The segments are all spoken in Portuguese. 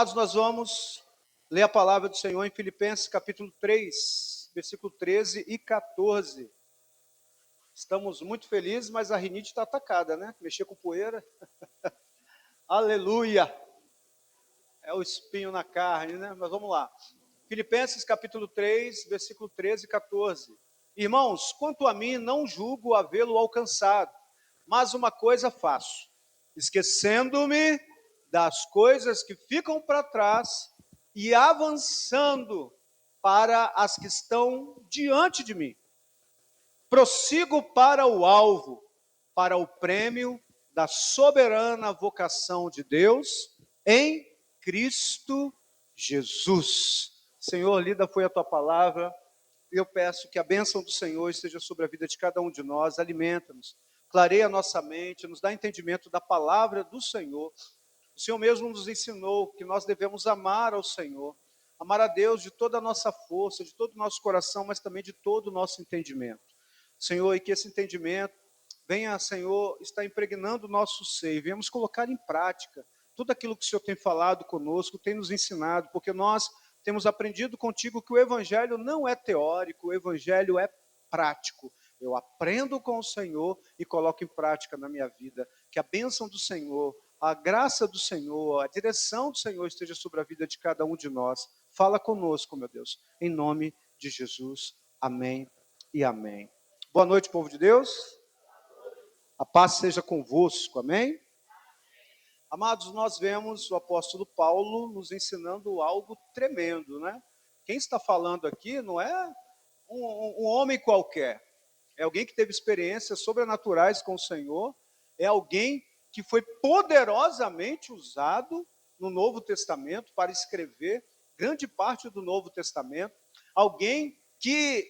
Nós vamos ler a palavra do Senhor em Filipenses capítulo 3, versículo 13 e 14. Estamos muito felizes, mas a rinite está atacada, né? Mexer com poeira. Aleluia! É o espinho na carne, né? Mas vamos lá. Filipenses capítulo 3, versículo 13 e 14. Irmãos, quanto a mim, não julgo havê-lo alcançado, mas uma coisa faço, esquecendo-me das coisas que ficam para trás e avançando para as que estão diante de mim. Prossigo para o alvo, para o prêmio da soberana vocação de Deus em Cristo Jesus. Senhor, lida foi a tua palavra. Eu peço que a bênção do Senhor esteja sobre a vida de cada um de nós. Alimenta-nos, clareia a nossa mente, nos dá entendimento da palavra do Senhor. O Senhor mesmo nos ensinou que nós devemos amar ao Senhor, amar a Deus de toda a nossa força, de todo o nosso coração, mas também de todo o nosso entendimento. Senhor, e que esse entendimento venha, Senhor, estar impregnando o nosso ser, e venhamos colocar em prática tudo aquilo que o Senhor tem falado conosco, tem nos ensinado, porque nós temos aprendido contigo que o Evangelho não é teórico, o Evangelho é prático. Eu aprendo com o Senhor e coloco em prática na minha vida. Que a bênção do Senhor, a graça do Senhor, a direção do Senhor esteja sobre a vida de cada um de nós. Fala conosco, meu Deus, em nome de Jesus. Amém e amém. Boa noite, povo de Deus. A paz seja convosco, amém? Amados, nós vemos o apóstolo Paulo nos ensinando algo tremendo, né? Quem está falando aqui não é um homem qualquer, é alguém que teve experiências sobrenaturais com o Senhor, é alguém que foi poderosamente usado no Novo Testamento para escrever grande parte do Novo Testamento, alguém que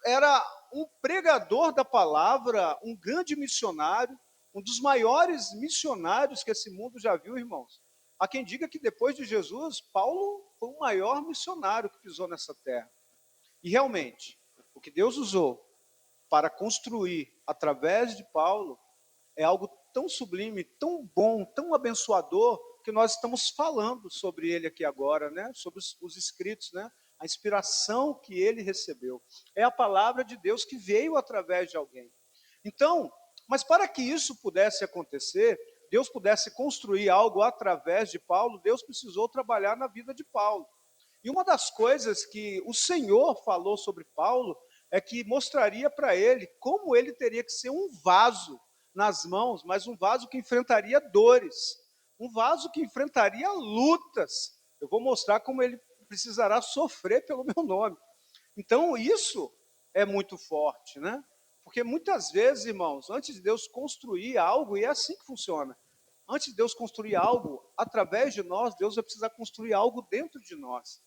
era um pregador da palavra, um grande missionário, um dos maiores missionários que esse mundo já viu, irmãos. Há quem diga que depois de Jesus, Paulo foi o maior missionário que pisou nessa terra. E realmente, o que Deus usou para construir através de Paulo é algo tão sublime, tão bom, tão abençoador, que nós estamos falando sobre ele aqui agora, né? Sobre os escritos, né? A inspiração que ele recebeu. É a palavra de Deus que veio através de alguém. Então, mas para que isso pudesse acontecer, Deus pudesse construir algo através de Paulo, Deus precisou trabalhar na vida de Paulo. E uma das coisas que o Senhor falou sobre Paulo é que mostraria para ele como ele teria que ser um vaso nas mãos, mas um vaso que enfrentaria dores, um vaso que enfrentaria lutas. Eu vou mostrar como ele precisará sofrer pelo meu nome. Então, isso é muito forte, né? Porque muitas vezes, irmãos, antes de Deus construir algo, e é assim que funciona, antes de Deus construir algo através de nós, Deus vai precisar construir algo dentro de nós.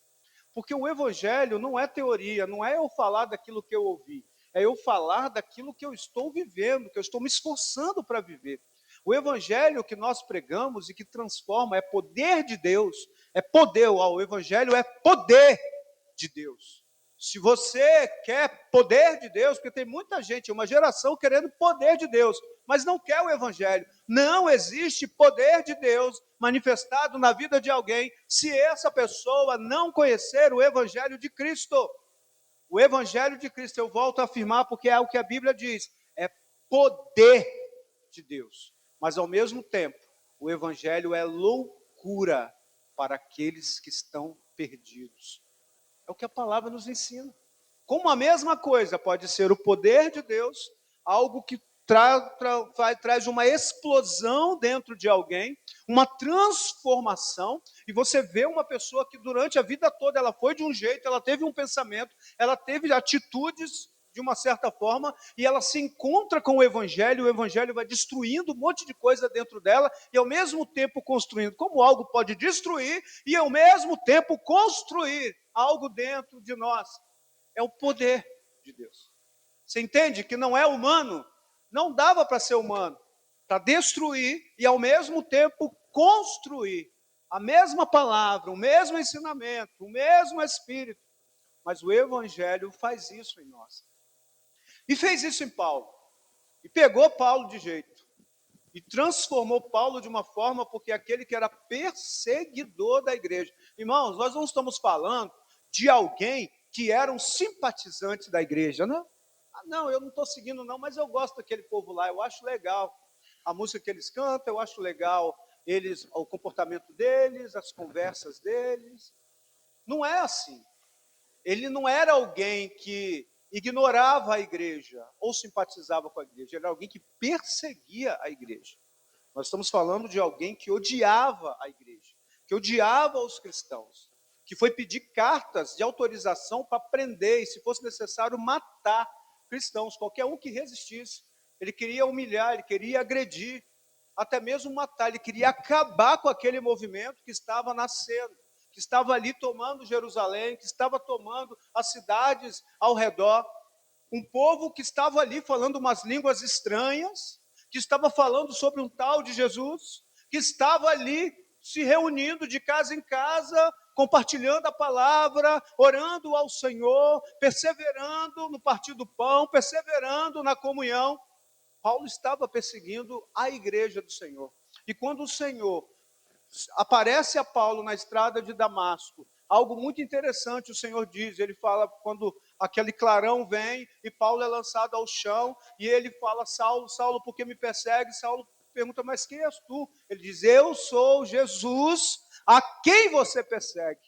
Porque o Evangelho não é teoria, não é eu falar daquilo que eu ouvi, é eu falar daquilo que eu estou vivendo, que eu estou me esforçando para viver. O Evangelho que nós pregamos e que transforma é poder de Deus, é poder, o Evangelho é poder de Deus. Se você quer poder de Deus, porque tem muita gente, uma geração querendo poder de Deus, mas não quer o Evangelho. Não existe poder de Deus manifestado na vida de alguém se essa pessoa não conhecer o Evangelho de Cristo. O Evangelho de Cristo, eu volto a afirmar, porque é o que a Bíblia diz, é poder de Deus. Mas ao mesmo tempo, o Evangelho é loucura para aqueles que estão perdidos. É o que a palavra nos ensina. Como a mesma coisa pode ser o poder de Deus, algo que traz uma explosão dentro de alguém, uma transformação, e você vê uma pessoa que durante a vida toda ela foi de um jeito, ela teve um pensamento, ela teve atitudes de uma certa forma, e ela se encontra com o Evangelho vai destruindo um monte de coisa dentro dela, e ao mesmo tempo construindo. Como algo pode destruir, e ao mesmo tempo construir algo dentro de nós. É o poder de Deus. Você entende que não é humano? Não dava para ser humano, para destruir e ao mesmo tempo construir. A mesma palavra, o mesmo ensinamento, o mesmo Espírito. Mas o Evangelho faz isso em nós. E fez isso em Paulo. E pegou Paulo de jeito. E transformou Paulo de uma forma, porque aquele que era perseguidor da igreja. Irmãos, nós não estamos falando de alguém que era um simpatizante da igreja, não? Ah, não, eu não estou seguindo não, mas eu gosto daquele povo lá, eu acho legal. A música que eles cantam, eu acho legal. Eles, o comportamento deles, as conversas deles. Não é assim. Ele não era alguém que ignorava a igreja ou simpatizava com a igreja, ele era alguém que perseguia a igreja. Nós estamos falando de alguém que odiava a igreja, que odiava os cristãos, que foi pedir cartas de autorização para prender e, se fosse necessário, matar cristãos, qualquer um que resistisse. Ele queria humilhar, ele queria agredir, até mesmo matar, ele queria acabar com aquele movimento que estava nascendo, que estava ali tomando Jerusalém, que estava tomando as cidades ao redor, um povo que estava ali falando umas línguas estranhas, que estava falando sobre um tal de Jesus, que estava ali se reunindo de casa em casa, compartilhando a palavra, orando ao Senhor, perseverando no partir do pão, perseverando na comunhão. Paulo estava perseguindo a igreja do Senhor. E quando o Senhor aparece a Paulo na estrada de Damasco, algo muito interessante o Senhor diz, ele fala quando aquele clarão vem e Paulo é lançado ao chão, e ele fala, Saulo, Saulo, por que me persegue? Saulo pergunta, mas quem és tu? Ele diz, eu sou Jesus, a quem você persegue?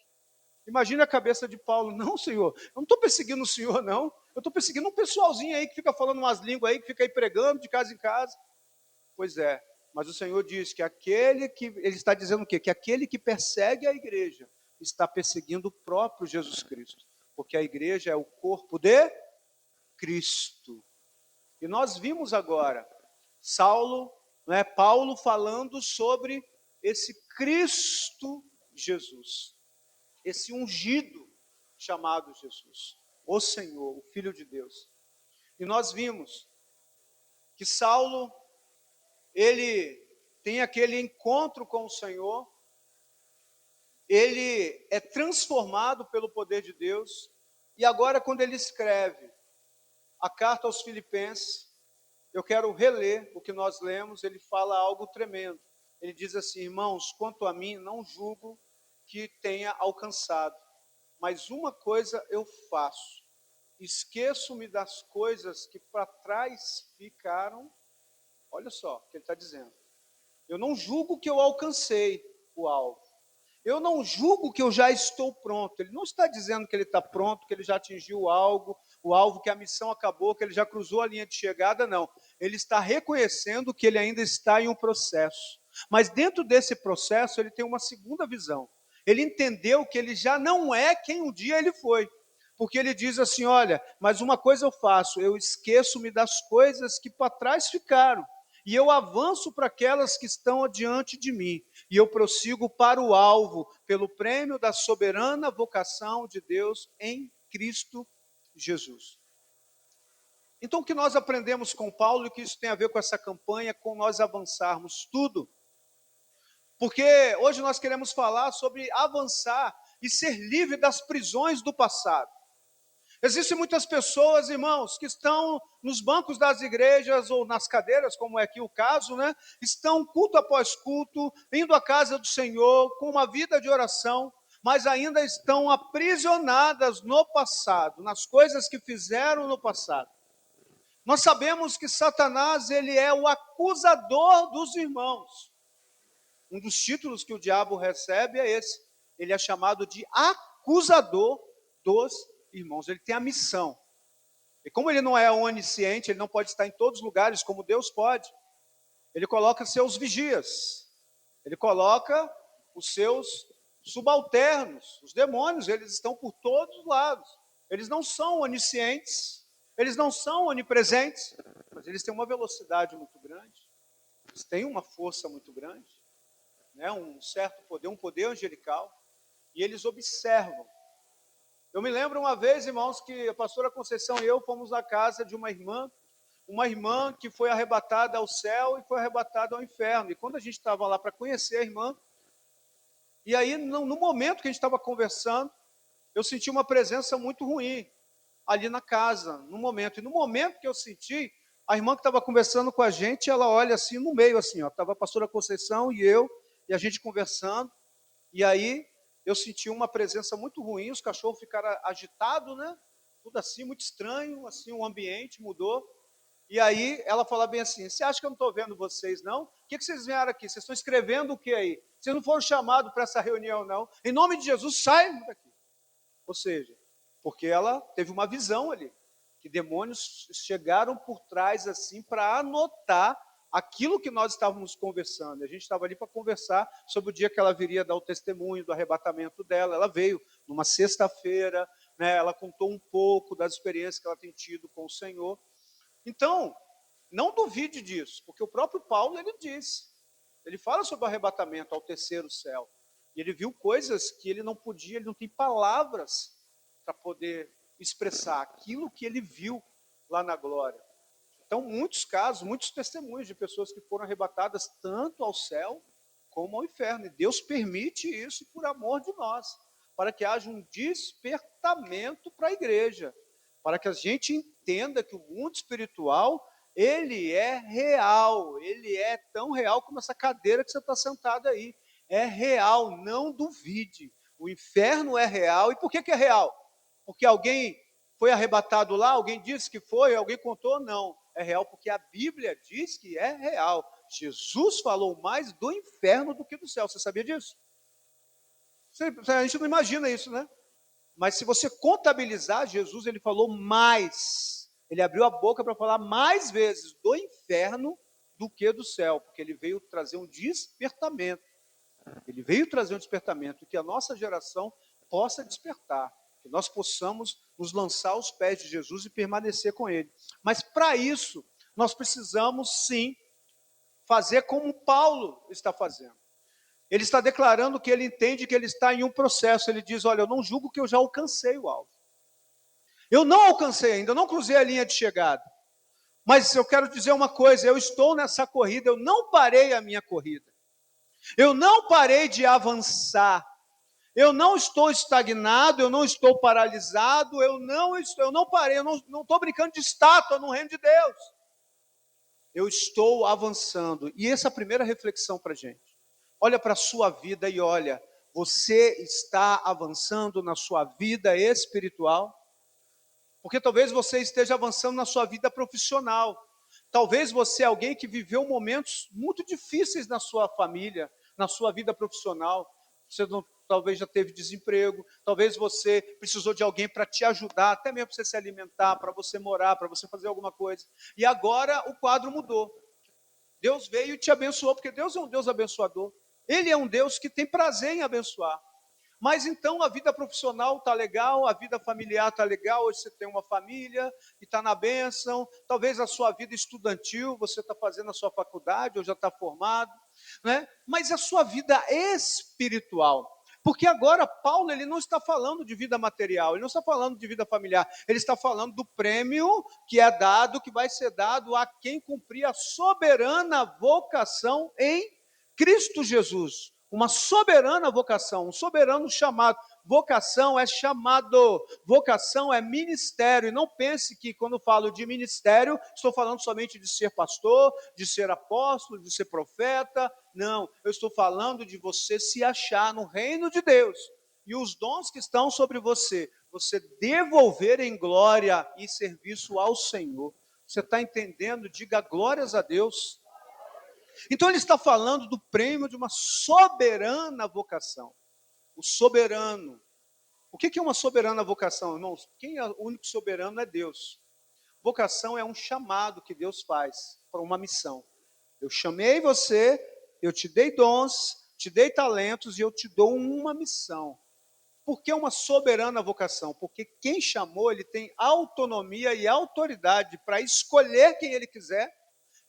Imagina a cabeça de Paulo, não, Senhor, eu não estou perseguindo o Senhor, não, eu estou perseguindo um pessoalzinho aí que fica falando umas línguas aí, que fica aí pregando de casa em casa. Pois é, mas o Senhor diz que aquele que, ele está dizendo o quê? Que aquele que persegue a igreja está perseguindo o próprio Jesus Cristo, porque a igreja é o corpo de Cristo. E nós vimos agora Saulo, Paulo falando sobre esse Cristo Jesus, esse ungido chamado Jesus, o Senhor, o Filho de Deus. E nós vimos que Saulo, ele tem aquele encontro com o Senhor, ele é transformado pelo poder de Deus, e agora, quando ele escreve a carta aos Filipenses, eu quero reler o que nós lemos, ele fala algo tremendo. Ele diz assim, irmãos, quanto a mim, não julgo que tenha alcançado, mas uma coisa eu faço, esqueço-me das coisas que para trás ficaram. Olha só o que ele está dizendo. Eu não julgo que eu alcancei o alvo. Eu não julgo que eu já estou pronto. Ele não está dizendo que ele está pronto, que ele já atingiu algo, o alvo, que a missão acabou, que ele já cruzou a linha de chegada, não. Ele está reconhecendo que ele ainda está em um processo. Mas dentro desse processo, ele tem uma segunda visão. Ele entendeu que ele já não é quem um dia ele foi. Porque ele diz assim, olha, mas uma coisa eu faço, eu esqueço-me das coisas que para trás ficaram, e eu avanço para aquelas que estão adiante de mim, e eu prossigo para o alvo, pelo prêmio da soberana vocação de Deus em Cristo Jesus. Então, o que nós aprendemos com Paulo, e que isso tem a ver com essa campanha, com nós avançarmos tudo, porque hoje nós queremos falar sobre avançar e ser livre das prisões do passado. Existem muitas pessoas, irmãos, que estão nos bancos das igrejas ou nas cadeiras, como é aqui o caso, né? Estão culto após culto, indo à casa do Senhor, com uma vida de oração, mas ainda estão aprisionadas no passado, nas coisas que fizeram no passado. Nós sabemos que Satanás, ele é o acusador dos irmãos. Um dos títulos que o diabo recebe é esse. Ele é chamado de acusador dos irmãos. Ele tem a missão. E como ele não é onisciente, ele não pode estar em todos os lugares como Deus pode, ele coloca seus vigias, ele coloca os seus subalternos, os demônios, eles estão por todos os lados. Eles não são oniscientes, eles não são onipresentes, mas eles têm uma velocidade muito grande, eles têm uma força muito grande, né, um certo poder, um poder angelical, e eles observam. Eu me lembro uma vez, irmãos, que a pastora Conceição e eu fomos à casa de uma irmã que foi arrebatada ao céu e foi arrebatada ao inferno. E quando a gente estava lá para conhecer a irmã, e aí no momento que a gente estava conversando, eu senti uma presença muito ruim ali na casa, no momento. E no momento que eu senti, A irmã que estava conversando com a gente, ela olha assim no meio, assim, ó, estava a pastora Conceição e eu, e a gente conversando, e aí eu senti uma presença muito ruim, os cachorros ficaram agitados, né? Tudo assim, muito estranho, assim, o ambiente mudou. E aí ela fala bem assim: você acha que eu não estou vendo vocês, não? O que vocês vieram aqui? Vocês estão escrevendo o que aí? Vocês não foram chamados para essa reunião, não? Em nome de Jesus, saiam daqui. Ou seja, porque ela teve uma visão ali, que demônios chegaram por trás assim para anotar aquilo que nós estávamos conversando. A gente estava ali para conversar sobre o dia que ela viria dar o testemunho do arrebatamento dela. Ela veio numa sexta-feira, né? Ela contou um pouco das experiências que ela tem tido com o Senhor. Então, não duvide disso, porque o próprio Paulo, ele diz, ele fala sobre o arrebatamento ao terceiro céu, e ele viu coisas que ele não podia, ele não tem palavras para poder expressar aquilo que ele viu lá na glória. Então, muitos casos, muitos testemunhos de pessoas que foram arrebatadas tanto ao céu como ao inferno, e Deus permite isso por amor de nós, para que haja um despertamento para a igreja, para que a gente entenda que o mundo espiritual, ele é real, ele é tão real como essa cadeira que você está sentado aí. É real, não duvide. O inferno é real. E por que é real? Porque alguém foi arrebatado lá, alguém disse que foi, alguém contou? Não. É real porque a Bíblia diz que é real. Jesus falou mais do inferno do que do céu. Você sabia disso? A gente não imagina isso, né? Mas se você contabilizar, Jesus ele falou mais. Ele abriu a boca para falar mais vezes do inferno do que do céu, porque ele veio trazer um despertamento. Ele veio trazer um despertamento, que a nossa geração possa despertar, que nós possamos nos lançar aos pés de Jesus e permanecer com ele. Mas para isso, nós precisamos sim fazer como Paulo está fazendo. Ele está declarando que ele entende que ele está em um processo. Ele diz: olha, eu não julgo que eu já alcancei o alvo. Eu não alcancei ainda, eu não cruzei a linha de chegada. Mas eu quero dizer uma coisa: eu estou nessa corrida, eu não parei a minha corrida. Eu não parei de avançar. Eu não estou estagnado, eu não estou paralisado, eu não parei, eu não estou brincando de estátua no reino de Deus. Eu estou avançando. E essa é a primeira reflexão para a gente. Olha para a sua vida e olha, você está avançando na sua vida espiritual? Porque talvez você esteja avançando na sua vida profissional. Talvez você é alguém que viveu momentos muito difíceis na sua família, na sua vida profissional. Você não, talvez já teve desemprego, talvez você precisou de alguém para te ajudar, até mesmo para você se alimentar, para você morar, para você fazer alguma coisa. E agora o quadro mudou. Deus veio e te abençoou, porque Deus é um Deus abençoador. Ele é um Deus que tem prazer em abençoar. Mas então a vida profissional está legal, a vida familiar está legal, hoje você tem uma família e está na bênção, talvez a sua vida estudantil, você está fazendo a sua faculdade ou já está formado, né? Mas a sua vida espiritual, porque agora Paulo ele não está falando de vida material, ele não está falando de vida familiar, ele está falando do prêmio que é dado, que vai ser dado a quem cumprir a soberana vocação em Cristo Jesus. Uma soberana vocação, um soberano chamado. Vocação é chamado, vocação é ministério. E não pense que quando falo de ministério, estou falando somente de ser pastor, de ser apóstolo, de ser profeta. Não, eu estou falando de você se achar no reino de Deus. E os dons que estão sobre você, você devolver em glória e serviço ao Senhor. Você está entendendo? Diga glórias a Deus. Então ele está falando do prêmio de uma soberana vocação. O soberano. O que é uma soberana vocação, irmãos? Quem é o único soberano é Deus. Vocação é um chamado que Deus faz para uma missão. Eu chamei você, eu te dei dons, te dei talentos e eu te dou uma missão. Por que uma soberana vocação? Porque quem chamou, ele tem autonomia e autoridade para escolher quem ele quiser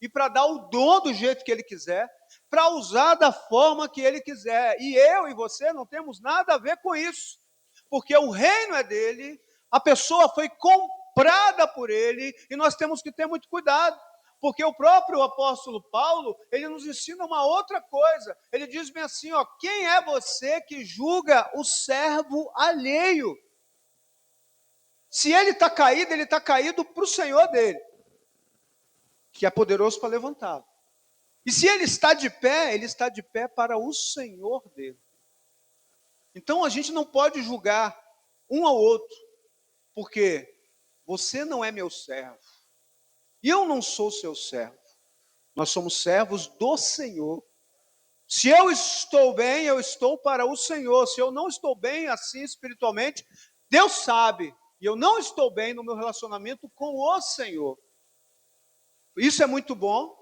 e para dar o dom do jeito que ele quiser, para usar da forma que ele quiser. E eu e você não temos nada a ver com isso, porque o reino é dele, a pessoa foi comprada por ele, e nós temos que ter muito cuidado, porque o próprio apóstolo Paulo, ele nos ensina uma outra coisa. Ele diz bem assim, ó: quem é você que julga o servo alheio? Se ele está caído para o Senhor dele. que é poderoso para levantá-lo. E se ele está de pé para o Senhor dele. Então a gente não pode julgar um ao outro, porque você não é meu servo, e eu não sou seu servo. Nós somos servos do Senhor. Se eu estou bem, eu estou para o Senhor. Se eu não estou bem assim espiritualmente, Deus sabe. E eu não estou bem no meu relacionamento com o Senhor. Isso é muito bom,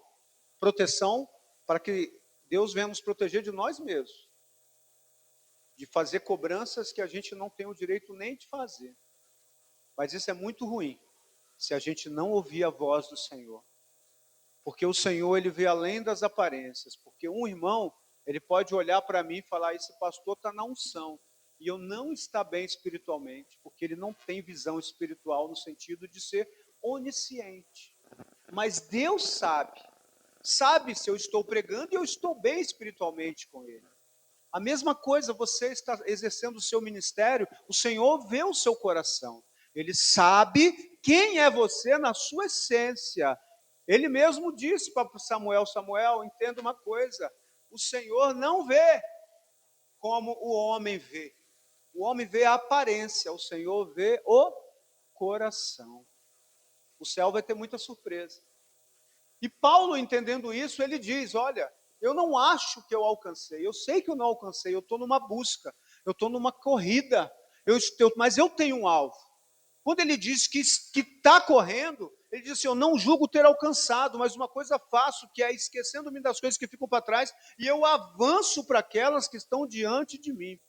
proteção, para que Deus venha nos proteger de nós mesmos. De fazer cobranças que a gente não tem o direito nem de fazer. Mas isso é muito ruim, se a gente não ouvir a voz do Senhor. Porque o Senhor, ele vê além das aparências. Porque um irmão, ele pode olhar para mim e falar, esse pastor está na unção. E eu não está bem espiritualmente, porque ele não tem visão espiritual no sentido de ser onisciente. Mas Deus sabe se eu estou pregando e eu estou bem espiritualmente com ele. A mesma coisa, você está exercendo o seu ministério, o Senhor vê o seu coração. Ele sabe quem é você na sua essência. Ele mesmo disse para Samuel, Samuel, entenda uma coisa, o Senhor não vê como o homem vê. O homem vê a aparência, o Senhor vê o coração. O céu vai ter muita surpresa. E Paulo, entendendo isso, ele diz, olha, eu não acho que eu alcancei, eu sei que eu não alcancei, eu estou numa busca, eu estou numa corrida, mas eu tenho um alvo. Quando ele diz que está correndo, ele diz assim, eu não julgo ter alcançado, mas uma coisa faço, que é esquecendo-me das coisas que ficam para trás, e eu avanço para aquelas que estão diante de mim.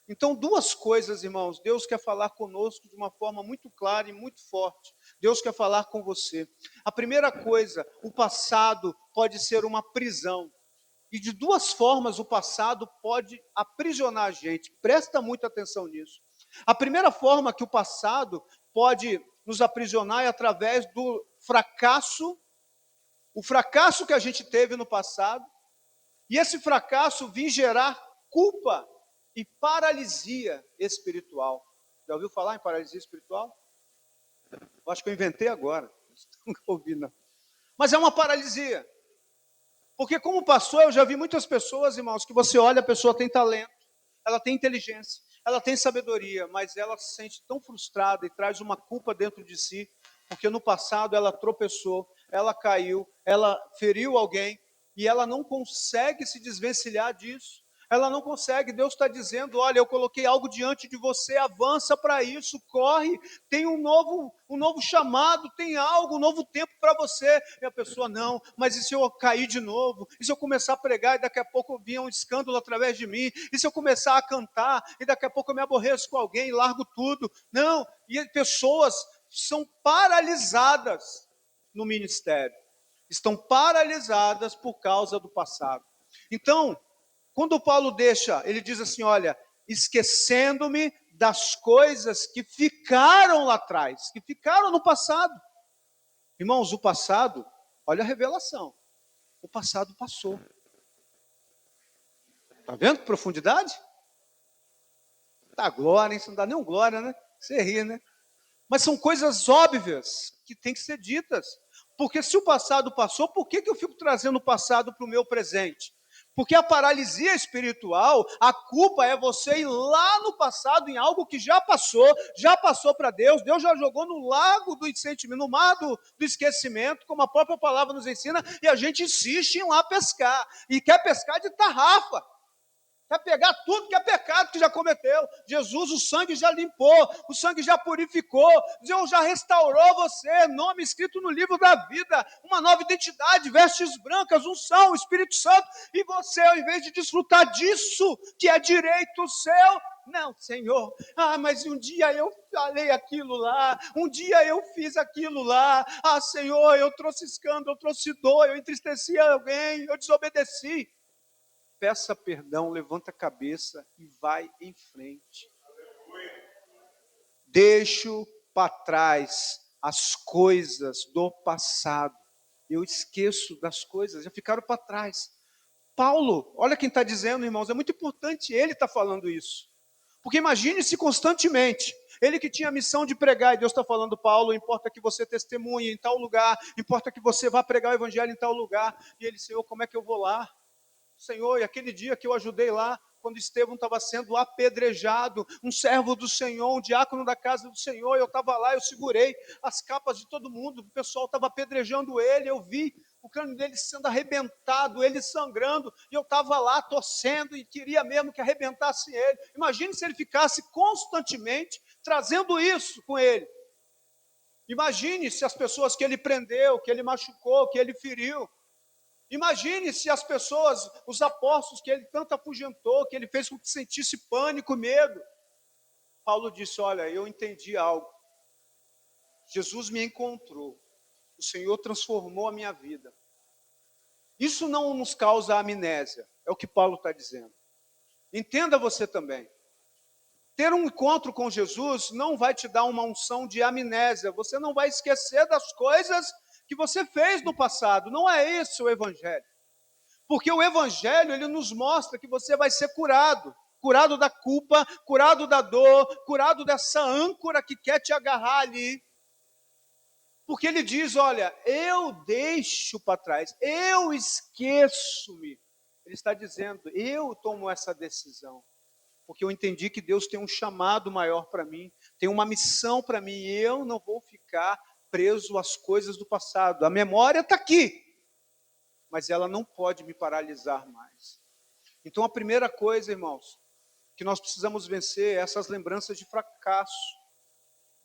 Então, duas coisas, irmãos, Deus quer falar conosco de uma forma muito clara e muito forte. Deus quer falar com você. A primeira coisa, o passado pode ser uma prisão. E de duas formas o passado pode aprisionar a gente. Presta muita atenção nisso. A primeira forma que o passado pode nos aprisionar é através do fracasso, o fracasso que a gente teve no passado, e esse fracasso vir gerar culpa e paralisia espiritual. Já ouviu falar em paralisia espiritual? Eu acho que eu inventei agora. Nunca ouvi, não. Mas é uma paralisia. Porque como pastor, eu já vi muitas pessoas, irmãos, que você olha, a pessoa tem talento, ela tem inteligência, ela tem sabedoria, mas ela se sente tão frustrada e traz uma culpa dentro de si, porque no passado ela tropeçou, ela caiu, ela feriu alguém, e ela não consegue se desvencilhar disso. Ela não consegue, Deus está dizendo, olha, eu coloquei algo diante de você, avança para isso, corre, tem um novo chamado, tem algo, um novo tempo para você. E a pessoa, não, mas e se eu cair de novo? E se eu começar a pregar e daqui a pouco vir um escândalo através de mim? E se eu começar a cantar e daqui a pouco eu me aborreço com alguém e largo tudo? Não, e pessoas são paralisadas no ministério, estão paralisadas por causa do passado. Então, quando Paulo deixa, ele diz assim, olha, esquecendo-me das coisas que ficaram lá atrás, que ficaram no passado. Irmãos, o passado, olha a revelação, o passado passou. Está vendo que profundidade? Dá glória, hein? Isso não dá nenhum glória, né? Você ri, né? Mas são coisas óbvias que têm que ser ditas. Porque se o passado passou, por que eu fico trazendo o passado para o meu presente? Porque a paralisia espiritual, a culpa é você ir lá no passado em algo que já passou para Deus, Deus já jogou no lago do sentimento, no mar do esquecimento, como a própria palavra nos ensina, e a gente insiste em ir lá pescar, e quer pescar de tarrafa, quer pegar tudo que é pecado que já cometeu. Jesus, o sangue já limpou, o sangue já purificou, Deus já restaurou você, nome escrito no livro da vida, uma nova identidade, vestes brancas, unção, Espírito Santo, e você, ao invés de desfrutar disso, que é direito seu, não, Senhor, mas um dia eu falei aquilo lá, um dia eu fiz aquilo lá, Senhor, eu trouxe escândalo, eu trouxe dor, eu entristeci alguém, eu desobedeci. Peça perdão, levanta a cabeça e vai em frente. Deixo para trás as coisas do passado. Eu esqueço das coisas, já ficaram para trás. Paulo, olha quem está dizendo, irmãos, é muito importante ele estar falando isso. Porque imagine se constantemente, ele que tinha a missão de pregar, e Deus está falando, Paulo, importa que você testemunhe em tal lugar, importa que você vá pregar o evangelho em tal lugar, e ele, Senhor, como é que eu vou lá? Senhor, e aquele dia que eu ajudei lá, quando Estevão estava sendo apedrejado, um servo do Senhor, um diácono da casa do Senhor, eu estava lá, eu segurei as capas de todo mundo, o pessoal estava apedrejando ele, eu vi o crânio dele sendo arrebentado, ele sangrando, e eu estava lá torcendo e queria mesmo que arrebentasse ele. Imagine se ele ficasse constantemente trazendo isso com ele. Imagine se as pessoas que ele prendeu, que ele machucou, que ele feriu, imagine se as pessoas, os apóstolos que ele tanto afugentou, que ele fez com que sentisse pânico, medo. Paulo disse, olha, eu entendi algo. Jesus me encontrou. O Senhor transformou a minha vida. Isso não nos causa amnésia, é o que Paulo está dizendo. Entenda você também. Ter um encontro com Jesus não vai te dar uma unção de amnésia. Você não vai esquecer das coisas que você fez no passado. Não é isso o Evangelho. Porque o Evangelho, ele nos mostra que você vai ser curado. Curado da culpa, curado da dor, curado dessa âncora que quer te agarrar ali. Porque ele diz, olha, eu deixo para trás, eu esqueço-me. Ele está dizendo, eu tomo essa decisão. Porque eu entendi que Deus tem um chamado maior para mim, tem uma missão para mim, e eu não vou ficar preso às coisas do passado. A memória está aqui, mas ela não pode me paralisar mais. Então a primeira coisa, irmãos, que nós precisamos vencer é essas lembranças de fracasso,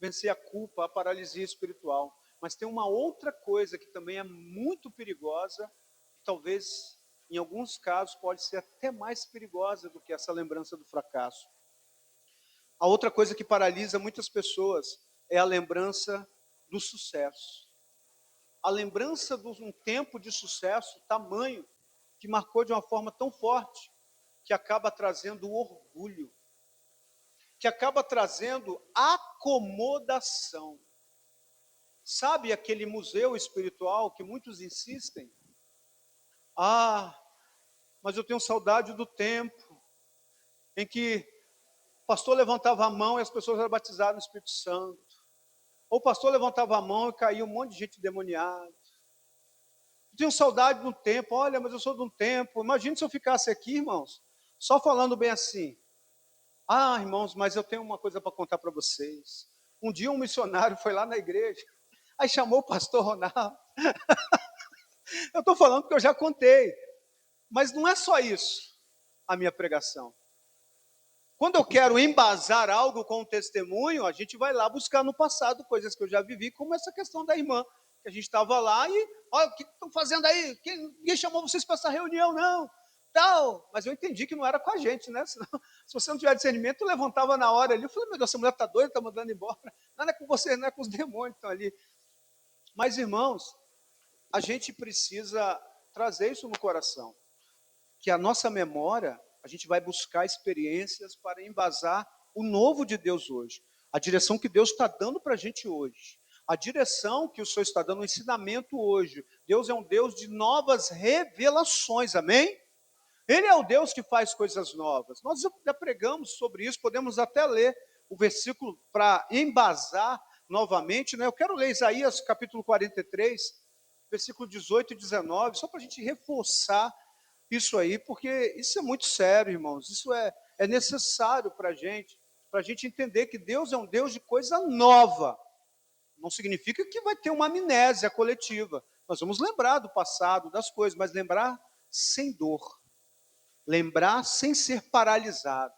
vencer a culpa, a paralisia espiritual. Mas tem uma outra coisa que também é muito perigosa, talvez em alguns casos pode ser até mais perigosa do que essa lembrança do fracasso. A outra coisa que paralisa muitas pessoas é a lembrança do sucesso. A lembrança de um tempo de sucesso tamanho, que marcou de uma forma tão forte, que acaba trazendo orgulho, que acaba trazendo acomodação. Sabe aquele museu espiritual que muitos insistem? Ah, mas eu tenho saudade do tempo em que o pastor levantava a mão e as pessoas eram batizadas no Espírito Santo. Ou o pastor levantava a mão e caía um monte de gente demoniada. Eu tenho saudade do tempo, olha, mas eu sou de um tempo. Imagina se eu ficasse aqui, irmãos, só falando bem assim. Ah, irmãos, mas eu tenho uma coisa para contar para vocês. Um dia um missionário foi lá na igreja, aí chamou o pastor Ronaldo. Eu estou falando porque eu já contei. Mas não é só isso a minha pregação. Quando eu quero embasar algo com um testemunho, a gente vai lá buscar no passado coisas que eu já vivi, como essa questão da irmã, que a gente estava lá e, olha, o que estão fazendo aí? Ninguém chamou vocês para essa reunião, não. Tal. Mas eu entendi que não era com a gente, né? Senão, se você não tiver discernimento, eu levantava na hora ali. Eu falei, meu Deus, essa mulher está doida, está mandando embora. Não é com você, não é com os demônios que estão ali. Mas, irmãos, a gente precisa trazer isso no coração. Que a nossa memória, a gente vai buscar experiências para embasar o novo de Deus hoje. A direção que Deus está dando para a gente hoje. A direção que o Senhor está dando, o ensinamento hoje. Deus é um Deus de novas revelações, amém? Ele é o Deus que faz coisas novas. Nós já pregamos sobre isso, podemos até ler o versículo para embasar novamente, né? Eu quero ler Isaías capítulo 43, versículo 18 e 19, só para a gente reforçar isso aí, porque isso é muito sério, irmãos. Isso é necessário para a gente entender que Deus é um Deus de coisa nova. Não significa que vai ter uma amnésia coletiva. Nós vamos lembrar do passado, das coisas, mas lembrar sem dor. Lembrar sem ser paralisado.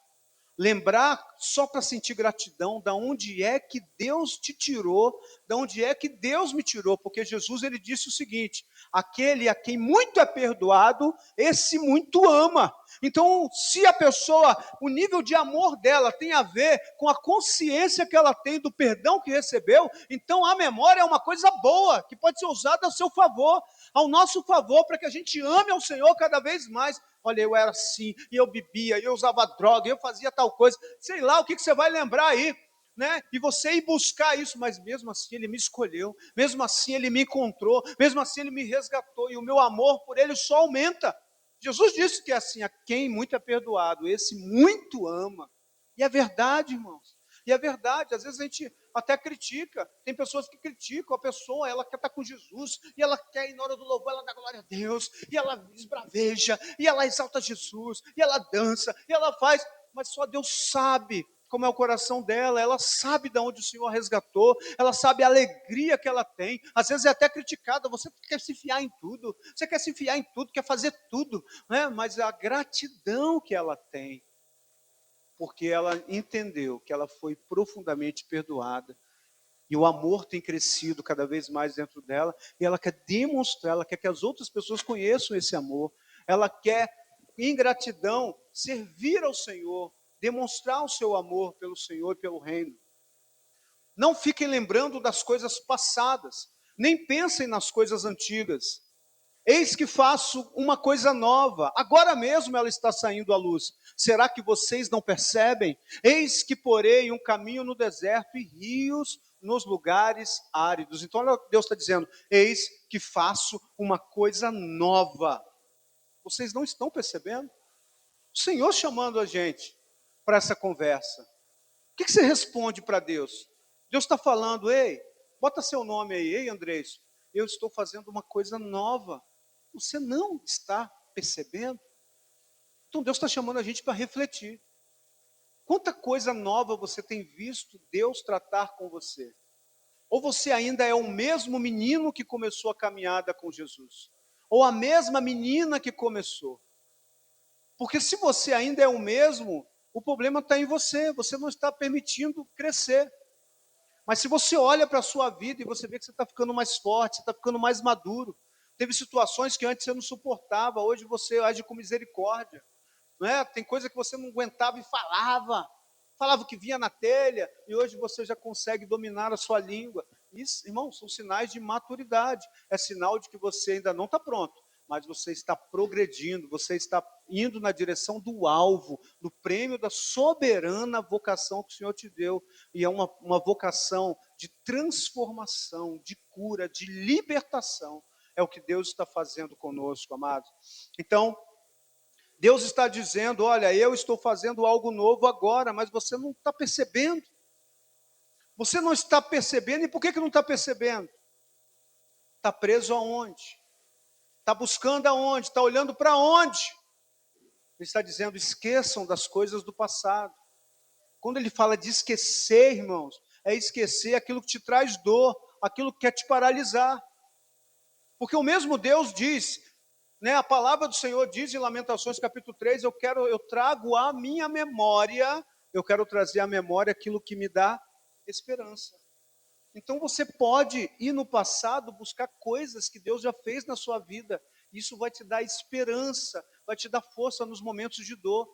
Lembrar só para sentir gratidão, da onde é que Deus te tirou, da onde é que Deus me tirou, porque Jesus ele disse o seguinte: aquele a quem muito é perdoado, esse muito ama. Então, se a pessoa, o nível de amor dela tem a ver com a consciência que ela tem do perdão que recebeu, então a memória é uma coisa boa, que pode ser usada ao seu favor, ao nosso favor, para que a gente ame ao Senhor cada vez mais. Olha, eu era assim, e eu bebia, e eu usava droga, e eu fazia tal coisa, sei lá o que você vai lembrar aí, né? E você ir buscar isso, mas mesmo assim ele me escolheu, mesmo assim ele me encontrou, mesmo assim ele me resgatou, e o meu amor por ele só aumenta. Jesus disse que é assim, a quem muito é perdoado, esse muito ama. E é verdade, irmãos. E é verdade, às vezes a gente até critica, tem pessoas que criticam a pessoa, ela quer estar com Jesus, e ela quer ir na hora do louvor, ela dá glória a Deus, e ela esbraveja, e ela exalta Jesus, e ela dança, e ela faz, mas só Deus sabe como é o coração dela, ela sabe de onde o Senhor resgatou, ela sabe a alegria que ela tem, às vezes é até criticada, você quer se enfiar em tudo, você quer se enfiar em tudo, quer fazer tudo, né? Mas a gratidão que ela tem, porque ela entendeu que ela foi profundamente perdoada, e o amor tem crescido cada vez mais dentro dela, e ela quer demonstrar, ela quer que as outras pessoas conheçam esse amor, ela quer, em gratidão, servir ao Senhor, demonstrar o seu amor pelo Senhor e pelo reino. Não fiquem lembrando das coisas passadas, nem pensem nas coisas antigas. Eis que faço uma coisa nova, agora mesmo ela está saindo à luz. Será que vocês não percebem? Eis que porei um caminho no deserto e rios nos lugares áridos. Então, olha, Deus está dizendo: eis que faço uma coisa nova. Vocês não estão percebendo? O Senhor chamando a gente para essa conversa. O que você responde para Deus? Deus está falando: ei, bota seu nome aí, ei, Andrés, eu estou fazendo uma coisa nova. Você não está percebendo? Então Deus está chamando a gente para refletir. Quanta coisa nova você tem visto Deus tratar com você? Ou você ainda é o mesmo menino que começou a caminhada com Jesus? Ou a mesma menina que começou? Porque se você ainda é o mesmo, o problema está em você, você não está permitindo crescer. Mas se você olha para a sua vida e você vê que você está ficando mais forte, você está ficando mais maduro, teve situações que antes você não suportava, hoje você age com misericórdia, não é? Tem coisa que você não aguentava e falava o que vinha na telha, e hoje você já consegue dominar a sua língua. Isso, irmão, são sinais de maturidade, é sinal de que você ainda não está pronto, mas você está progredindo, você está indo na direção do alvo, do prêmio da soberana vocação que o Senhor te deu, e é uma vocação de transformação, de cura, de libertação, é o que Deus está fazendo conosco, amados. Então, Deus está dizendo: olha, eu estou fazendo algo novo agora, mas você não está percebendo. Você não está percebendo, e por que não está percebendo? Está preso aonde? Está buscando aonde? Está olhando para onde? Ele está dizendo: esqueçam das coisas do passado. Quando ele fala de esquecer, irmãos, é esquecer aquilo que te traz dor, aquilo que quer te paralisar. Porque o mesmo Deus diz, né, a palavra do Senhor diz em Lamentações capítulo 3, eu trago à minha memória, eu quero trazer à memória aquilo que me dá esperança. Então você pode ir no passado buscar coisas que Deus já fez na sua vida. Isso vai te dar esperança, vai te dar força nos momentos de dor.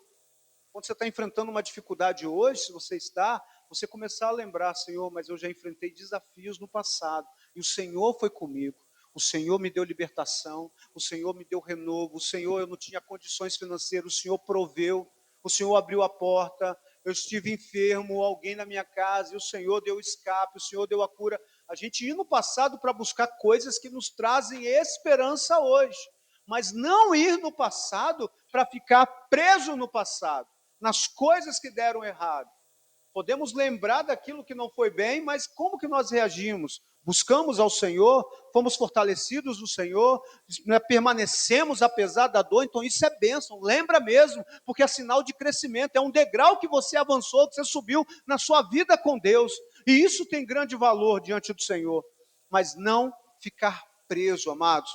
Quando você está enfrentando uma dificuldade hoje, se você está, você começar a lembrar: Senhor, mas eu já enfrentei desafios no passado, e o Senhor foi comigo. O Senhor me deu libertação, o Senhor me deu renovo, o Senhor, eu não tinha condições financeiras, o Senhor proveu, o Senhor abriu a porta, eu estive enfermo, alguém na minha casa, e o Senhor deu escape, o Senhor deu a cura. A gente ir no passado para buscar coisas que nos trazem esperança hoje, mas não ir no passado para ficar preso no passado, nas coisas que deram errado. Podemos lembrar daquilo que não foi bem, mas como que nós reagimos? Buscamos ao Senhor, fomos fortalecidos no Senhor, né, permanecemos apesar da dor, então isso é bênção, lembra mesmo, porque é sinal de crescimento, é um degrau que você avançou, que você subiu na sua vida com Deus, e isso tem grande valor diante do Senhor, mas não ficar preso, amados.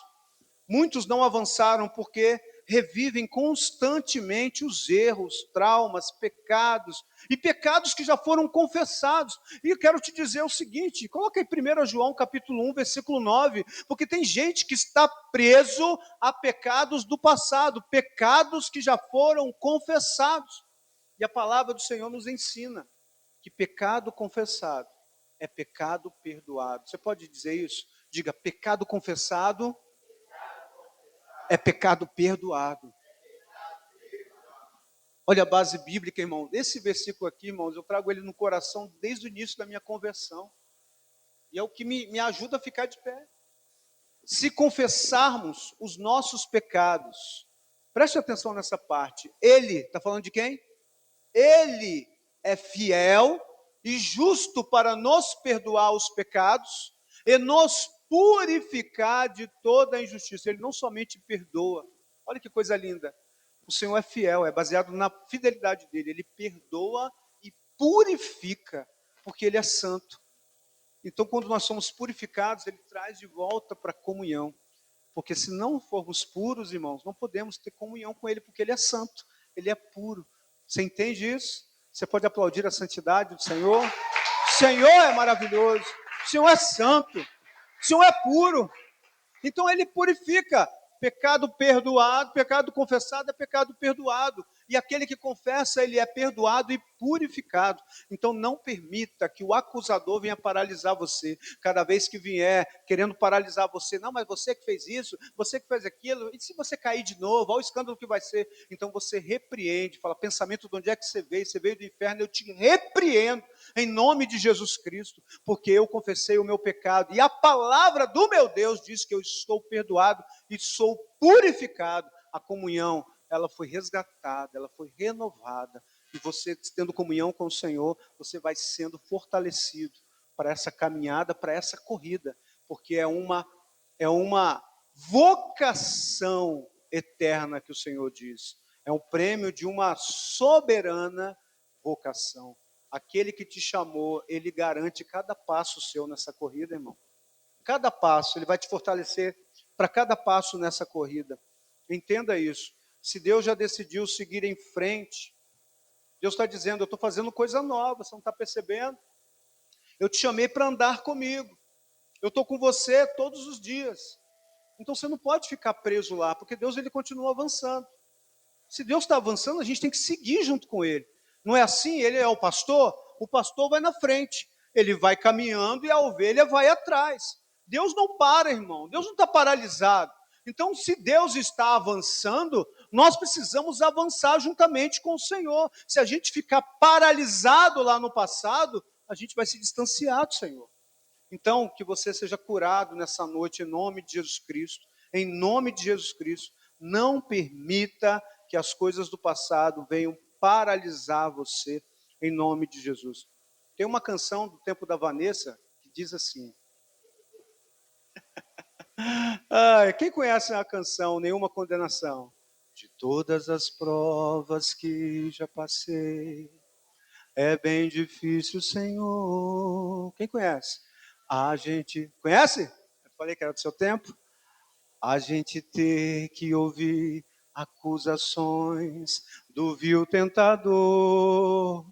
Muitos não avançaram porque revivem constantemente os erros, traumas, pecados, e pecados que já foram confessados. E eu quero te dizer o seguinte, coloca aí 1 João capítulo 1, versículo 9, porque tem gente que está preso a pecados do passado, pecados que já foram confessados. E a palavra do Senhor nos ensina que pecado confessado é pecado perdoado. Você pode dizer isso? Diga: pecado confessado é pecado perdoado. Olha a base bíblica, irmão. Esse versículo aqui, irmãos, eu trago ele no coração desde o início da minha conversão. E é o que me ajuda a ficar de pé. Se confessarmos os nossos pecados, preste atenção nessa parte. Ele, está falando de quem? Ele é fiel e justo para nos perdoar os pecados e nos purificar de toda a injustiça. Ele não somente perdoa, olha que coisa linda. O Senhor é fiel, é baseado na fidelidade dele. Ele perdoa e purifica, porque ele é santo. Então, quando nós somos purificados, ele traz de volta para a comunhão. Porque se não formos puros, irmãos, não podemos ter comunhão com ele, porque ele é santo, ele é puro. Você entende isso? Você pode aplaudir a santidade do Senhor? O Senhor é maravilhoso, o Senhor é santo, o Senhor é puro. Então ele purifica. Pecado perdoado, pecado confessado é pecado perdoado. E aquele que confessa, ele é perdoado e purificado. Então não permita que o acusador venha paralisar você. Cada vez que vier querendo paralisar você, não, mas você que fez isso, você que fez aquilo, e se você cair de novo, olha o escândalo que vai ser. Então você repreende, fala, pensamento de onde é que você veio do inferno, eu te repreendo em nome de Jesus Cristo, porque eu confessei o meu pecado, e a palavra do meu Deus diz que eu estou perdoado e sou purificado. A comunhão, ela foi resgatada, ela foi renovada, e você tendo comunhão com o Senhor, você vai sendo fortalecido para essa caminhada, para essa corrida, porque é uma vocação eterna que o Senhor diz, é um prêmio de uma soberana vocação. Aquele que te chamou, ele garante cada passo seu nessa corrida, irmão. Cada passo, ele vai te fortalecer para cada passo nessa corrida. Entenda isso. Se Deus já decidiu seguir em frente, Deus está dizendo, eu estou fazendo coisa nova, você não está percebendo? Eu te chamei para andar comigo. Eu estou com você todos os dias. Então você não pode ficar preso lá, porque Deus ele continua avançando. Se Deus está avançando, a gente tem que seguir junto com Ele. Não é assim? Ele é o pastor vai na frente. Ele vai caminhando e a ovelha vai atrás. Deus não para, irmão. Deus não está paralisado. Então, se Deus está avançando, nós precisamos avançar juntamente com o Senhor. Se a gente ficar paralisado lá no passado, a gente vai se distanciar do Senhor. Então, que você seja curado nessa noite, em nome de Jesus Cristo. Em nome de Jesus Cristo. Não permita que as coisas do passado venham paralisar você, em nome de Jesus. Tem uma canção do tempo da Vanessa que diz assim. Quem conhece a canção Nenhuma Condenação? De todas as provas que já passei, é bem difícil, Senhor. Quem conhece? A gente... Conhece? Eu falei que era do seu tempo. A gente ter que ouvir acusações do vil tentador.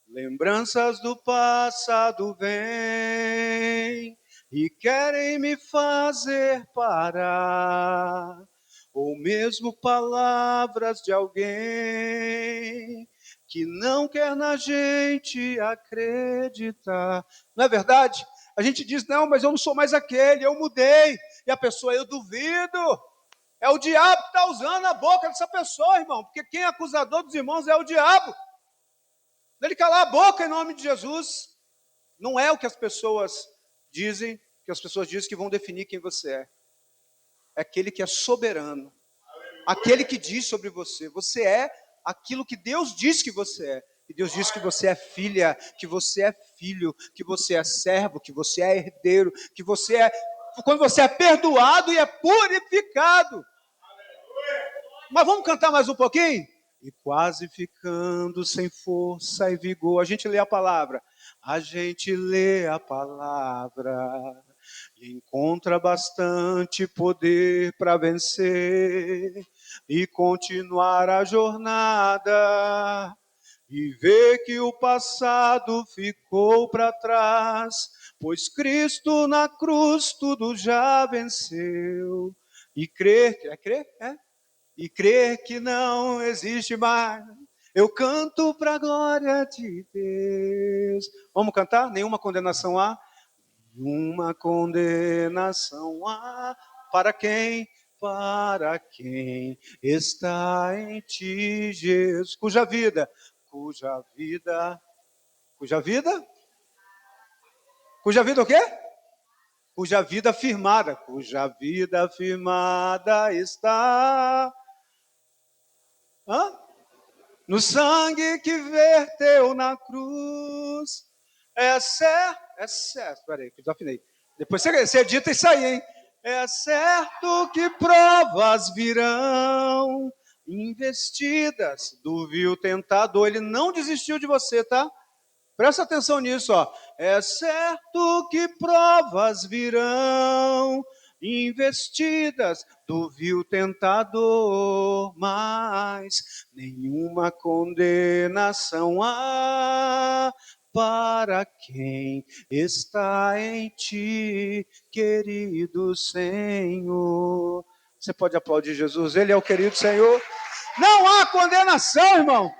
Lembranças do passado vêm e querem me fazer parar. Ou mesmo palavras de alguém que não quer na gente acreditar. Não é verdade? A gente diz, não, mas eu não sou mais aquele, eu mudei. E a pessoa, eu duvido. É o diabo que está usando a boca dessa pessoa, irmão. Porque quem é acusador dos irmãos é o diabo. Ele calar a boca em nome de Jesus. Não é o que as pessoas dizem, que as pessoas dizem que vão definir quem você é. É aquele que é soberano. Aquele que diz sobre você. Você é aquilo que Deus diz que você é. E Deus diz que você é filha, que você é filho, que você é servo, que você é herdeiro, que você é... Quando você é perdoado e é purificado. Mas vamos cantar mais um pouquinho? E quase ficando sem força e vigor. A gente lê a palavra. A gente lê a palavra e encontra bastante poder para vencer e continuar a jornada. E ver que o passado ficou para trás, pois Cristo na cruz tudo já venceu. E crer, é crer? É? E crer que não existe mais. Eu canto para a glória de Deus. Vamos cantar? Nenhuma condenação há? Nenhuma condenação há. Para quem? Para quem está em ti, Jesus. Cuja vida? Cuja vida o quê? Cuja vida firmada está. Hã? no sangue que verteu na cruz. É certo, peraí, que eu desafinei. Depois você edita isso aí, hein? É certo que provas virão, investidas do vil tentador. Ele não desistiu de você, tá? Presta atenção nisso, ó. É certo que provas virão, investidas do vil tentador, mas nenhuma condenação há para quem está em ti, querido Senhor. Você pode aplaudir Jesus, ele é o querido Senhor. Não há condenação, irmão.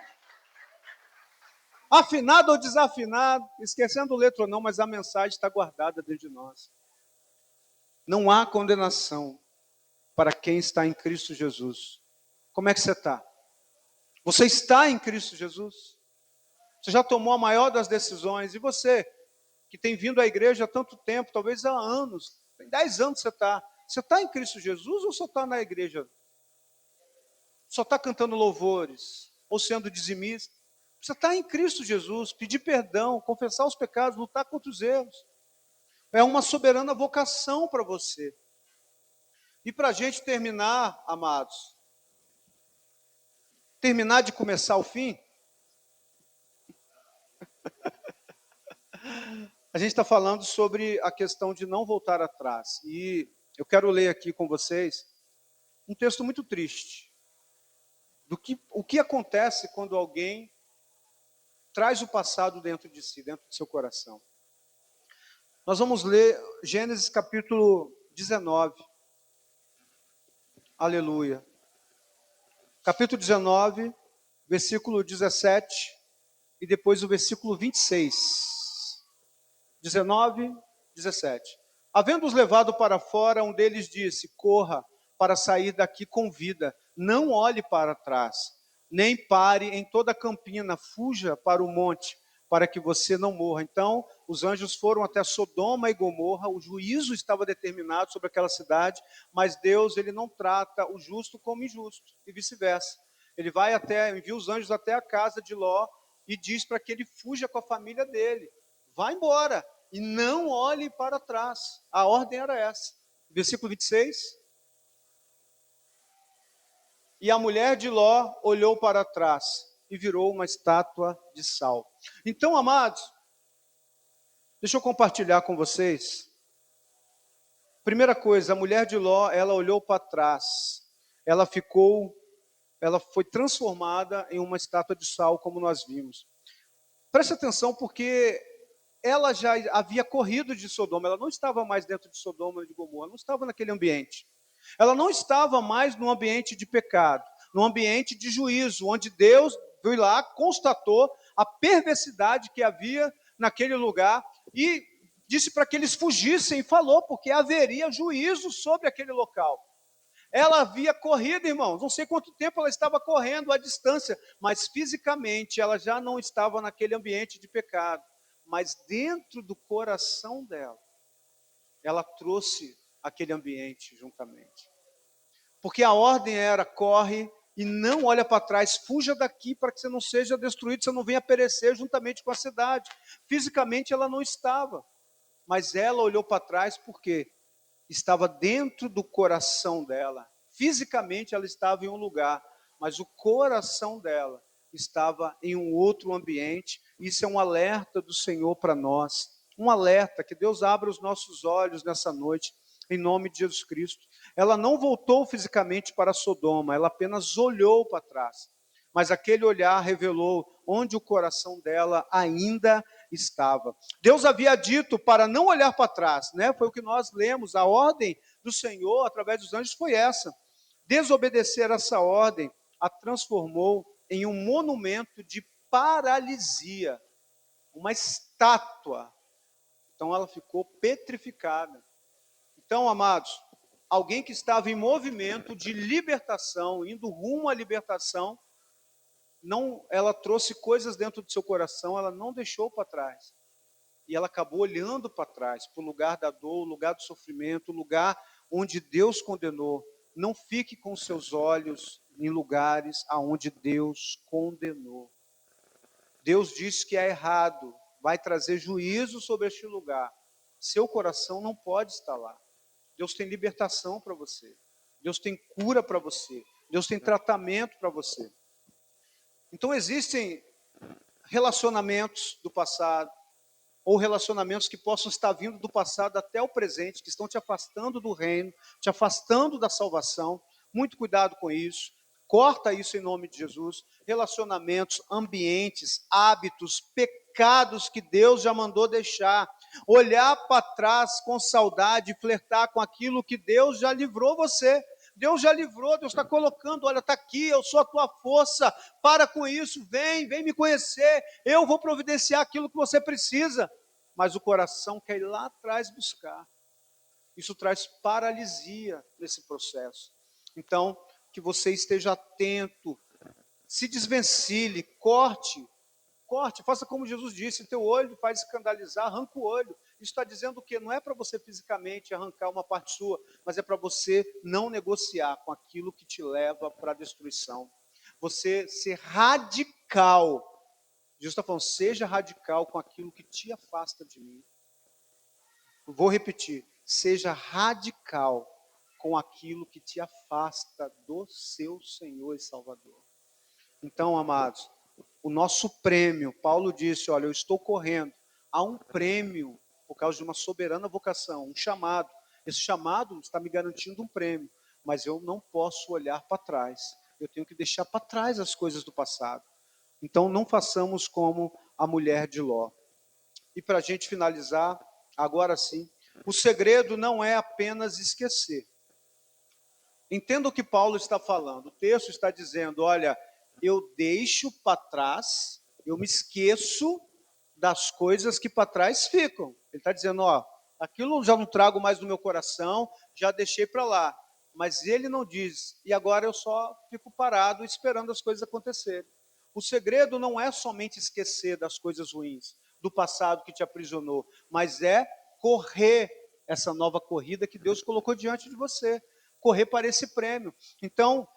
Afinado ou desafinado, esquecendo letra ou não, mas a mensagem está guardada dentro de nós. Não há condenação para quem está em Cristo Jesus. Como é que você está? Você está em Cristo Jesus? Você já tomou a maior das decisões? E você, que tem vindo à igreja há tanto tempo, talvez há anos, tem 10 anos você está. Você está em Cristo Jesus ou só está na igreja? Só está cantando louvores? Ou sendo dizimista? Você está em Cristo Jesus, pedir perdão, confessar os pecados, lutar contra os erros. É uma soberana vocação para você. E para a gente terminar, amados, terminar de começar o fim, a gente está falando sobre a questão de não voltar atrás. E eu quero ler aqui com vocês um texto muito triste. O que acontece quando alguém traz o passado dentro de si, dentro do seu coração. Nós vamos ler Gênesis capítulo 19. Aleluia. Capítulo 19, versículo 17 e depois o versículo 26. 19, 17. Havendo-os levado para fora, um deles disse: corra para sair daqui com vida, não olhe para trás, nem pare em toda a campina, fuja para o monte, para que você não morra. Então, os anjos foram até Sodoma e Gomorra, o juízo estava determinado sobre aquela cidade, mas Deus, ele não trata o justo como injusto, e vice-versa. Ele vai envia os anjos até a casa de Ló e diz para que ele fuja com a família dele. Vá embora e não olhe para trás. A ordem era essa. Versículo 26. E a mulher de Ló olhou para trás e virou uma estátua de sal. Então, amados, deixa eu compartilhar com vocês. Primeira coisa, a mulher de Ló, ela olhou para trás. Ela foi transformada em uma estátua de sal, como nós vimos. Preste atenção, porque ela já havia corrido de Sodoma, ela não estava mais dentro de Sodoma e de Gomorra, não estava naquele ambiente. Ela não estava mais no ambiente de pecado, no ambiente de juízo, onde Deus veio lá, constatou a perversidade que havia naquele lugar e disse para que eles fugissem, e falou, porque haveria juízo sobre aquele local. Ela havia corrido, irmãos, não sei quanto tempo ela estava correndo à distância, mas fisicamente ela já não estava naquele ambiente de pecado. Mas dentro do coração dela, ela trouxe aquele ambiente juntamente. Porque a ordem era: corre e não olha para trás, fuja daqui para que você não seja destruído, você não venha perecer juntamente com a cidade. Fisicamente ela não estava, mas ela olhou para trás porque estava dentro do coração dela. Fisicamente ela estava em um lugar, mas o coração dela estava em um outro ambiente. Isso é um alerta do Senhor para nós. Um alerta, que Deus abra os nossos olhos nessa noite, em nome de Jesus Cristo. Ela não voltou fisicamente para Sodoma, ela apenas olhou para trás. Mas aquele olhar revelou onde o coração dela ainda estava. Deus havia dito para não olhar para trás, né? Foi o que nós lemos, a ordem do Senhor através dos anjos foi essa. Desobedecer essa ordem a transformou em um monumento de paralisia, uma estátua. Então ela ficou petrificada. Então, amados, alguém que estava em movimento de libertação, indo rumo à libertação, ela trouxe coisas dentro do seu coração, ela não deixou para trás. E ela acabou olhando para trás, para o lugar da dor, o lugar do sofrimento, o lugar onde Deus condenou. Não fique com seus olhos em lugares aonde Deus condenou. Deus diz que é errado, vai trazer juízo sobre este lugar. Seu coração não pode estar lá. Deus tem libertação para você. Deus tem cura para você. Deus tem tratamento para você. Então existem relacionamentos do passado, ou relacionamentos que possam estar vindo do passado até o presente, que estão te afastando do reino, te afastando da salvação. Muito cuidado com isso. Corta isso em nome de Jesus. Relacionamentos, ambientes, hábitos, pecados que Deus já mandou deixar. Olhar para trás com saudade, flertar com aquilo que Deus já livrou você. Deus já livrou, Deus está colocando, olha, está aqui, eu sou a tua força, para com isso, vem me conhecer, eu vou providenciar aquilo que você precisa. Mas o coração quer ir lá atrás buscar. Isso traz paralisia nesse processo. Então, que você esteja atento, se desvencilhe, corte, faça como Jesus disse, teu olho faz escandalizar, arranca o olho. Isso está dizendo o quê? Não é para você fisicamente arrancar uma parte sua, mas é para você não negociar com aquilo que te leva para a destruição. Você ser radical. Jesus está falando, seja radical com aquilo que te afasta de mim. Vou repetir, seja radical com aquilo que te afasta do seu Senhor e Salvador. Então, amados, o nosso prêmio, Paulo disse, olha, eu estou correndo, há um prêmio por causa de uma soberana vocação, um chamado. Esse chamado está me garantindo um prêmio, mas eu não posso olhar para trás. Eu tenho que deixar para trás as coisas do passado. Então, não façamos como a mulher de Ló. E para a gente finalizar, agora sim, o segredo não é apenas esquecer. Entenda o que Paulo está falando. O texto está dizendo, olha, eu deixo para trás, eu me esqueço das coisas que para trás ficam. Ele está dizendo, ó, aquilo já não trago mais no meu coração, já deixei para lá. Mas ele não diz, e agora eu só fico parado esperando as coisas acontecerem. O segredo não é somente esquecer das coisas ruins, do passado que te aprisionou, mas é correr essa nova corrida que Deus colocou diante de você. Correr para esse prêmio. Então,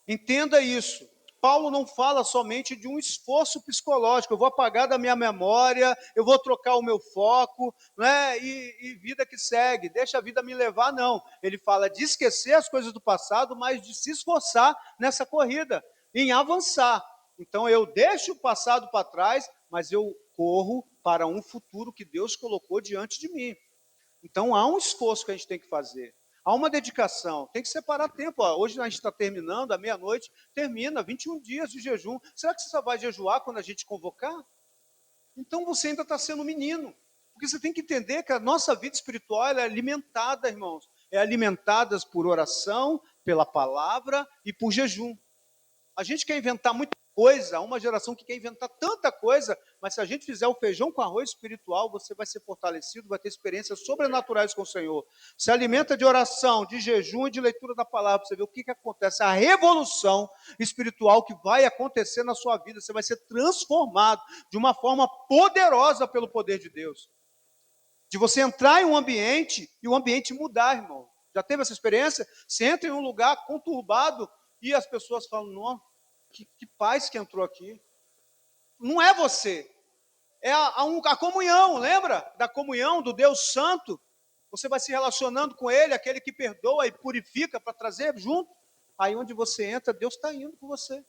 entenda isso. Paulo não fala somente de um esforço psicológico, eu vou apagar da minha memória, eu vou trocar o meu foco, né? E vida que segue, deixa a vida me levar, não. Ele fala de esquecer as coisas do passado, mas de se esforçar nessa corrida, em avançar. Então eu deixo o passado para trás, mas eu corro para um futuro que Deus colocou diante de mim. Então há um esforço que a gente tem que fazer. Há uma dedicação, tem que separar tempo. Ó, hoje a gente está terminando, à meia-noite, termina 21 dias de jejum. Será que você só vai jejuar quando a gente convocar? Então você ainda está sendo menino. Porque você tem que entender que a nossa vida espiritual é alimentada, irmãos. É alimentada por oração, pela palavra e por jejum. A gente quer inventar muita coisa, uma geração que quer inventar tanta coisa, mas se a gente fizer o feijão com arroz espiritual, você vai ser fortalecido, vai ter experiências sobrenaturais com o Senhor. Se alimenta de oração, de jejum e de leitura da palavra, você vê o que acontece, a revolução espiritual que vai acontecer na sua vida, você vai ser transformado de uma forma poderosa pelo poder de Deus. De você entrar em um ambiente e o ambiente mudar, irmão. Já teve essa experiência? Você entra em um lugar conturbado e as pessoas falam, nossa, que paz que entrou aqui. Não é você, é a comunhão, lembra? Da comunhão do Deus Santo. Você vai se relacionando com Ele, aquele que perdoa e purifica para trazer junto. Aí onde você entra, Deus está indo com você.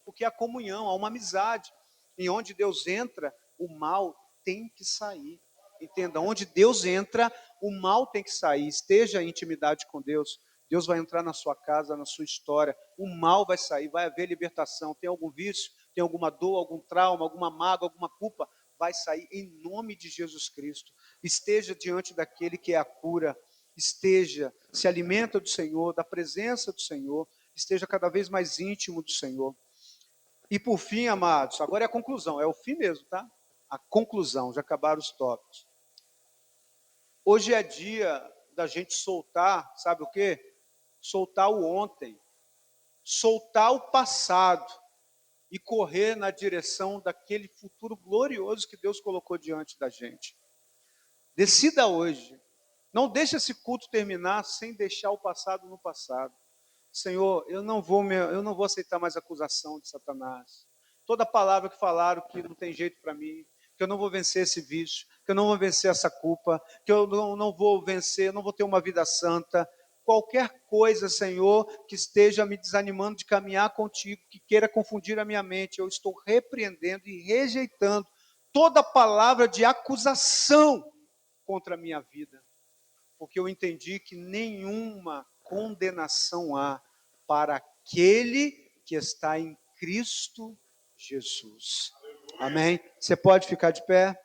Porque a comunhão, há uma amizade. E onde Deus entra, o mal tem que sair. Entenda, onde Deus entra, o mal tem que sair. Esteja em intimidade com Deus. Deus vai entrar na sua casa, na sua história. O mal vai sair, vai haver libertação. Tem algum vício, tem alguma dor, algum trauma, alguma mágoa, alguma culpa? Vai sair em nome de Jesus Cristo. Esteja diante daquele que é a cura. Esteja, se alimenta do Senhor, da presença do Senhor. Esteja cada vez mais íntimo do Senhor. E por fim, amados, agora é a conclusão, é o fim mesmo, tá? A conclusão, já acabaram os tópicos. Hoje é dia da gente soltar, sabe o quê? Soltar o ontem, soltar o passado e correr na direção daquele futuro glorioso que Deus colocou diante da gente. Decida hoje. Não deixe esse culto terminar sem deixar o passado no passado. Senhor, eu não vou aceitar mais acusação de Satanás. Toda palavra que falaram que não tem jeito para mim, que eu não vou vencer esse vício, que eu não vou vencer essa culpa, que eu não vou vencer, não vou ter uma vida santa. Qualquer coisa, Senhor, que esteja me desanimando de caminhar contigo, que queira confundir a minha mente, eu estou repreendendo e rejeitando toda palavra de acusação contra a minha vida, porque eu entendi que nenhuma condenação há para aquele que está em Cristo Jesus. Amém? Você pode ficar de pé?